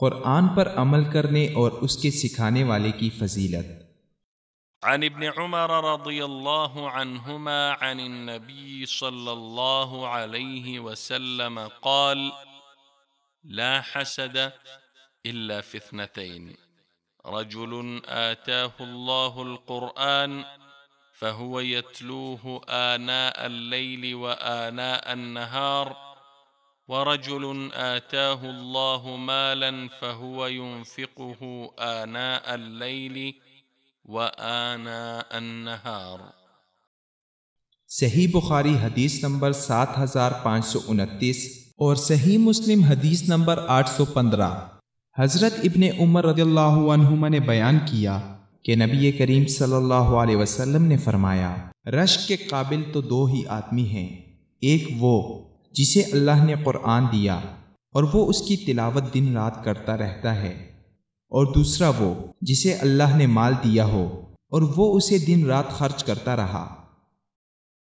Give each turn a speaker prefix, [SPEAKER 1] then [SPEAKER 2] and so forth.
[SPEAKER 1] قرآن پر عمل کرنے اور اس کے سکھانے والے کی فضیلت۔
[SPEAKER 2] عن ابن عمر رضی اللہ عنہما عن النبی صلی اللہ علیہ وسلم قال لا حسد الا في اثنتين رجل آتاه الله القرآن فهو يتلوه آناء الليل وآناء النهار ورجل آتاه الله مالا فهو ينفقه آناء الليل وآناء النهار۔
[SPEAKER 1] صحیح بخاری حدیث نمبر 7529 اور صحیح مسلم حدیث نمبر 815۔ حضرت ابن عمر رضی اللہ عنہما نے بیان کیا کہ نبی کریم صلی اللہ علیہ وسلم نے فرمایا، رشک کے قابل تو دو ہی آدمی ہیں، ایک وہ جسے اللہ نے قرآن دیا اور وہ اس کی تلاوت دن رات کرتا رہتا ہے، اور دوسرا وہ جسے اللہ نے مال دیا ہو اور وہ اسے دن رات خرچ کرتا رہا۔